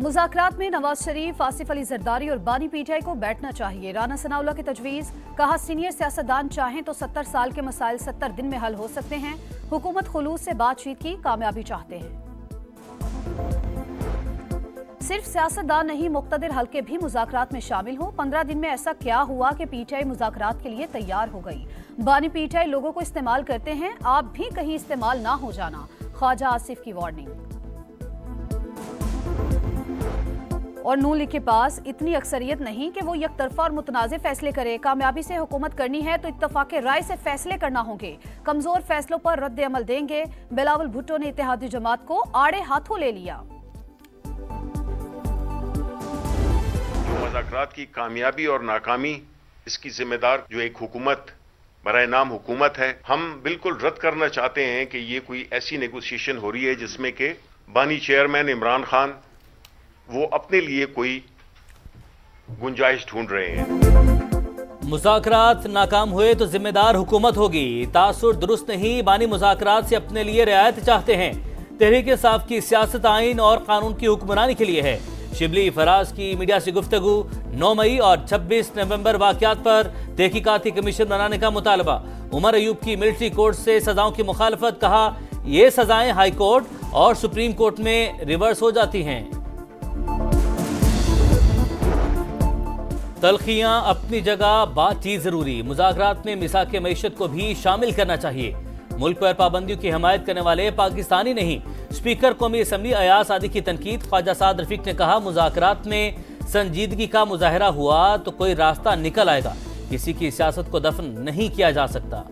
मुज़ाकरात में नवाज शरीफ, आसिफ अली जरदारी और बानी पीटीआई को बैठना चाहिए। राना सनाउल्लाह की तजवीज़। कहा, सीनियर सियासतदान चाहें तो 70 साल के मसाइल 70 दिन में हल हो सकते हैं। हुकूमत खुलूस से बातचीत की कामयाबी चाहते हैं। सिर्फ सियासतदान नहीं, मुक्तदिर हल्के भी मुज़ाकरात में शामिल हो। 15 दिन में ऐसा क्या हुआ कि पीटीआई मुज़ाकरात के लिए तैयार हो गई। बानी पीटीआई लोगों को इस्तेमाल करते हैं, आप भी कहीं इस्तेमाल ना हो जाना। ख्वाजा आसिफ की वार्निंग। और नून लीग के पास इतनी अक्सरियत नहीं कि वो यकतरफा और मुतनाज़े फैसले करे। कामयाबी से हुकूमत करनी है तो इत्तफाक़ राय से फैसले करना होंगे। कमजोर फैसलों पर रद्द अमल देंगे। बिलावल भुट्टो ने इत्तेहादी जमात को आड़े हाथों ले लिया। मुज़ाकरात की कामयाबी और नाकामी, इसकी जिम्मेदार जो एक हुकूमत बराए नाम हुकूमत है, हम बिल्कुल रद्द करना चाहते हैं कि ये कोई ऐसी नेगोशिएशन हो रही है जिसमें कि बानी चेयरमैन इमरान खान वो अपने लिए कोई गुंजाइश ढूंढ रहे हैं। मुज़ाकरात नाकाम हुए तो जिम्मेदार हुकूमत होगी। तासुर दुरुस्त नहीं, बानी मुज़ाकरात से अपने लिए रियायत चाहते हैं। तहरीक इंसाफ की सियासत आइन और कानून की हुक्मरानी के लिए है। शिबली फराज की मीडिया से गुफ्तगू। 9 मई और 26 नवंबर वाक़यात पर तहकीकाती कमीशन बनाने का मुतालबा। उमर अयूब की मिलिट्री कोर्ट से सजाओं की मुखालफत। कहा, ये सजाएं हाई कोर्ट और सुप्रीम कोर्ट में रिवर्स हो जाती हैं। तलखियां अपनी जगह, बातचीत जरूरी। मुज़ाकरात में मिसाक मईशत को भी शामिल करना चाहिए। मुल्क पर पाबंदियों की हिमायत करने वाले पाकिस्तानी नहीं। स्पीकर कौमी असम्बली अयाज आदि की तनकीद। ख्वाजा साद रफीक ने कहा, मुज़ाकरात में संजीदगी का मुजाहरा हुआ तो कोई रास्ता निकल आएगा। किसी की सियासत को दफन नहीं किया जा सकता।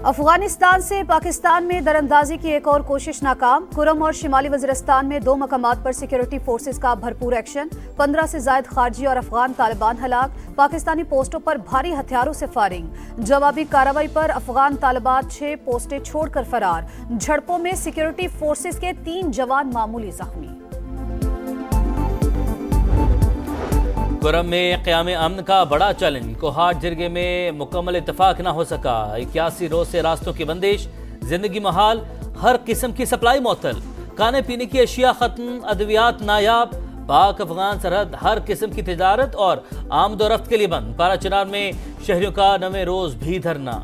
अफगानिस्तान से पाकिस्तान में दरअंदाजी की एक और कोशिश नाकाम। कुरम और शिमाली वज़ीरिस्तान में 2 मकामात पर सिक्योरिटी फोर्सेस का भरपूर एक्शन। 15 से ज्यादा खारजी और अफगान तालिबान हलाक। पाकिस्तानी पोस्टों पर भारी हथियारों से फायरिंग। जवाबी कार्रवाई पर अफगान तालिबान 6 पोस्टें छोड़कर फरार। झड़पों में सिक्योरिटी फोर्सेस के 3 जवान मामूली जख्मी। कुरम में क़याम अमन का बड़ा चैलेंज। कोहाट जिरगे में मुकम्मल इत्तफाक ना हो सका। 81 रोज से रास्तों की बंदिश। जिंदगी महाल, हर किस्म की सप्लाई मुअत्तल। खाने पीने की अशिया खत्म, अद्वियात नायाब। पाक अफगान सरहद हर किस्म की तिजारत और आमदोरफ्त के लिए बंद। पाराचनार में शहरियों का 9वें रोज भी धरना।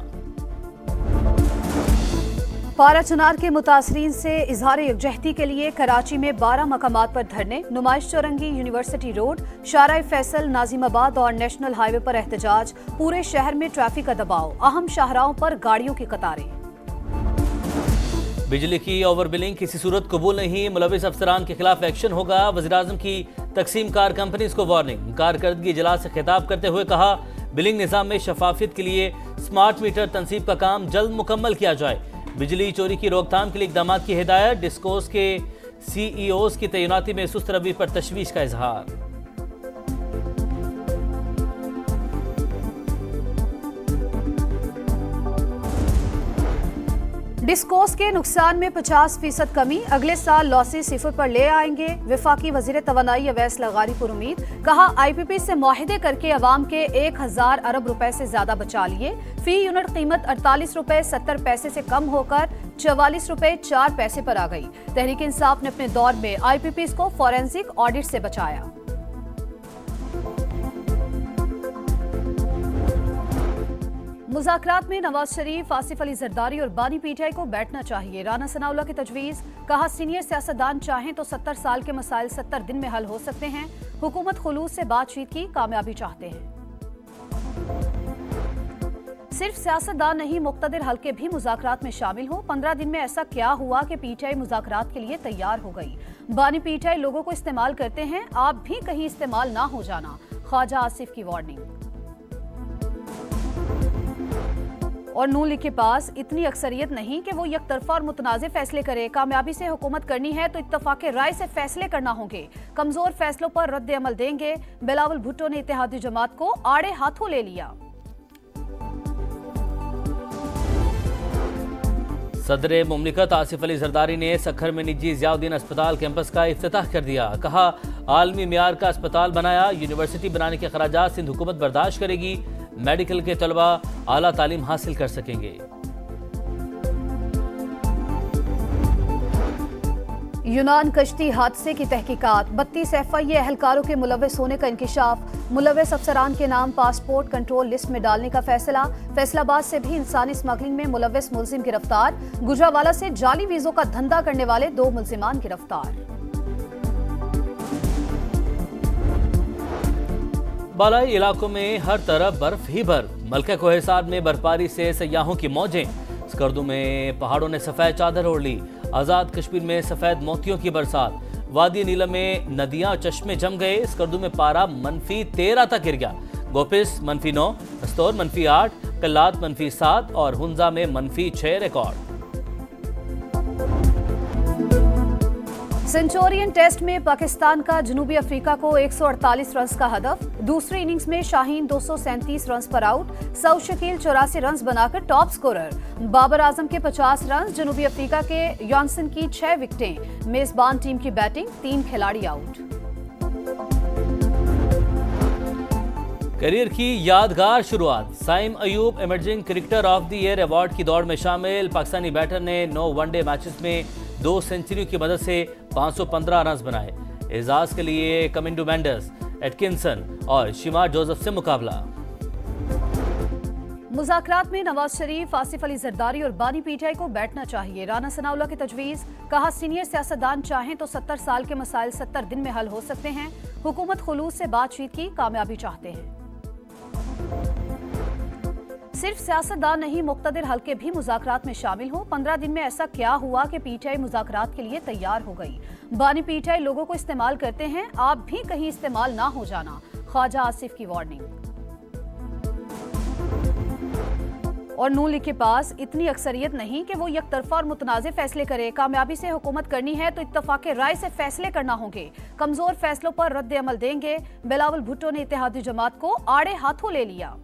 पाराचनार के मुतासरीन से इजहार यकजहती के लिए कराची में 12 मकामात पर धरने। नुमाइश चौरंगी, यूनिवर्सिटी रोड, शाराय फैसल, नाजिमाबाद और नेशनल हाईवे पर एहतजाज। पूरे शहर में ट्रैफिक का दबाव। अहम शाहराहों पर गाड़ियों की कतारें। बिजली की ओवर बिलिंग किसी सूरत कबूल नहीं। मुलविस अफसरान के खिलाफ एक्शन होगा। वज़ीर-ए-आज़म की तकसीम कार कंपनीज को वार्निंग। कारकर्दगी इजलास से खिताब करते हुए कहा, बिलिंग निज़ाम में शफाफियत के लिए स्मार्ट मीटर तनसीब का काम जल्द मुकम्मल किया जाए। बिजली चोरी की रोकथाम के लिए इक़दाम की हिदायत। डिस्कोस के CEOs की तैनाती में सुस्त रवि पर तशवीश का इजहार। डिस्कोस के नुकसान में 50% कमी। अगले साल लॉसेस 0 पर ले आएंगे। वफाकी वजीर तवानाई अवैस लगारी पर उम्मीद। कहा, IPP से मुआहदे करके अवाम के 1000 अरब रुपए से ज्यादा बचा लिए। फी यूनिट कीमत 48 रुपए 70 पैसे से कम होकर 44 रुपए 4 पैसे पर आ गई। तहरीक इंसाफ ने अपने दौर में IPPs को फॉरेंसिक ऑडिट से बचाया। मुज़ाकरात में नवाज शरीफ, आसिफ अली जरदारी और बानी पीटीआई को बैठना चाहिए। राना सनाउल्लाह की तजवीज़। कहा, सीनियर सियासतदान चाहें तो 70 साल के मसाइल 70 दिन में हल हो सकते हैं। हुकूमत खुलूस से बातचीत की कामयाबी चाहते हैं। सिर्फ सियासतदान नहीं, मुक्तदिर हल्के भी मुज़ाकरात में शामिल हो। 15 दिन में ऐसा क्या हुआ कि पीटीआई मुज़ाकरात के लिए तैयार हो गई। बानी पीटीआई लोगों को इस्तेमाल करते हैं, आप भी कहीं इस्तेमाल ना हो जाना। ख्वाजा आसिफ की वार्निंग। और नून लीग के पास इतनी अक्सरियत नहीं कि वो यकतरफा और मुतनाज़े फैसले करे। कामयाबी से हुकूमत करनी है तो इत्तफाक़ राय से फैसले करना होंगे। कमजोर फैसलों पर रद्द अमल देंगे। बिलावल भुट्टो ने इत्तेहादी जमात को आड़े हाथों ले लिया। सदर मुमलिकत आसिफ अली जरदारी ने सखर में निजी ज़ियाउद्दीन अस्पताल कैंपस का इफ्तिताह कर दिया। कहा, आलमी मियार का अस्पताल बनाया। यूनिवर्सिटी बनाने के खराजात सिंध हुकूमत बर्दाश्त करेगी। मेडिकल के तलबा आला तालीम हासिल कर सकेंगे। यूनान कश्ती हादसे की तहकीकात, 32 FIA एहलकारों के मुलव्वस होने का इंकिशाफ, मुलव्वस अफसरान के नाम पासपोर्ट कंट्रोल लिस्ट में डालने का फैसला। फैसलाबाद से भी इंसानी स्मगलिंग में मुलव्वस मुलजिम गिरफ्तार। गुजरावाला से जाली वीजों का धंधा करने वाले 2 मुलजिमान गिरफ्तार। बालाई इलाकों में हर तरफ बर्फ ही बर्फ। मलका कोहिसार में बर्फबारी से सयाहों की मौजें। स्कर्दू में पहाड़ों ने सफेद चादर ओढ़ ली। आजाद कश्मीर में सफेद मोतियों की बरसात। वादी नीलम में नदियां और चश्मे जम गए। स्कर्दू में पारा -13 तक गिर गया। गोपिस -9, अस्तौर -8, कल्लात -7 और हुंजा में -6 रिकॉर्ड। सेंचुरियन टेस्ट में पाकिस्तान का जनूबी अफ्रीका को 148 रन का हदफ। दूसरी इनिंग्स में शाहीन 237 रन पर आउट। सऊद शकील 84 रन बनाकर टॉप स्कोरर। बाबर आजम के 50 रन। जनूबी अफ्रीका के यॉनसन की 6 विकेटें। मेजबान टीम की बैटिंग, 3 खिलाड़ी आउट। करियर की यादगार शुरुआत। Saim Ayub emerging cricketer of the year award की दौड़ में शामिल। पाकिस्तानी बैटर ने 9 वनडे मैचेस में 2 सेंचुरियों की मदद से 515 रन बनाए। एजाज के लिए कमिंडो मेंडस, एटकिंसन और शिमार जोसेफ से मुकाबला। मुज़ाकरात में नवाज शरीफ, आसिफ अली जरदारी और बानी पीटीआई को बैठना चाहिए। राना सनाउल्लाह की तजवीज़। कहा, सीनियर सियासतदान चाहें तो 70 साल के मसाइल 70 दिन में हल हो सकते हैं। हुकूमत खुलूस से बातचीत की कामयाबी चाहते हैं। सिर्फ सियासतदान नहीं, मुक्तदिर हल्के भी मुज़ाकरात में शामिल हो। 15 दिन में ऐसा क्या हुआ कि पीटीआई मुज़ाकरात के लिए तैयार हो गई। बानी पीटीआई लोगों को इस्तेमाल करते हैं, आप भी कहीं इस्तेमाल ना हो जाना। ख्वाजा आसिफ की वार्निंग। और नून लीग के पास इतनी अक्सरियत नहीं कि वो यकतरफा और मुतनाज़िर फैसले करे। कामयाबी से हुकूमत करनी है तो इत्तफाक़े राय से फैसले करना होंगे। कमजोर फैसलों पर रद्द अमल देंगे। बिलावल भुट्टो ने इत्तेहादी जमात को आड़े हाथों ले लिया।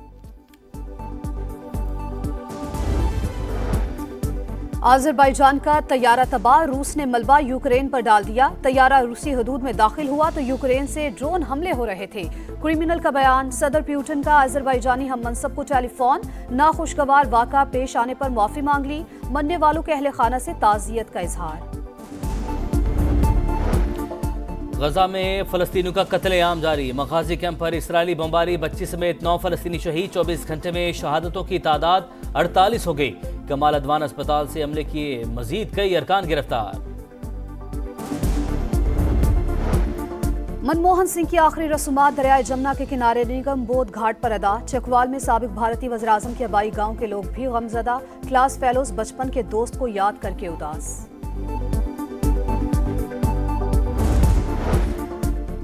अज़रबैजान का तैयारा तबाह। रूस ने मलबा यूक्रेन पर डाल दिया। तैयारा रूसी हदूद में दाखिल हुआ तो यूक्रेन से ड्रोन हमले हो रहे थे। क्रिमिनल का बयान। सदर प्यूटन का अज़रबैजानी हम मनसब को टेलीफोन। नाखुशगवार वाक़ा पेश आने पर माफी मांग ली। मरने वालों के अहले खाना से ताज़ियत का इजहार। गजा में फलस्तीनियों का कत्लेआम जारी। मगाजी कैंप पर इसराइली बमबारी। बच्ची समेत 9 फलस्तीनी शहीद। 24 घंटे में शहादतों की तादाद 48 हो गई। कमाल अदवान अस्पताल से हमले किए मजीद कई अरकान गिरफ्तार। मनमोहन सिंह की आखिरी रसूमात दरियाए जमुना के किनारे निगम बोध घाट पर अदा। चकवाल में साबिक भारतीय वज़ीर आज़म के आबाई गांव के लोग भी गमजदा। क्लास फेलोज बचपन के दोस्त को याद करके उदास।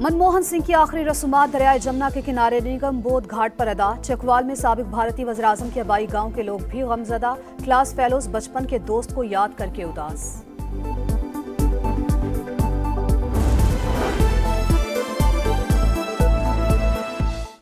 मनमोहन सिंह की आखिरी रसूमात दरियाए जमुना के किनारे निगम बोध घाट पर अदा। चकवाल में साबिक भारतीय वज़ीर आज़म के आबाई गांव के लोग भी गमजदा। क्लास फेलोज बचपन के दोस्त को याद करके उदास।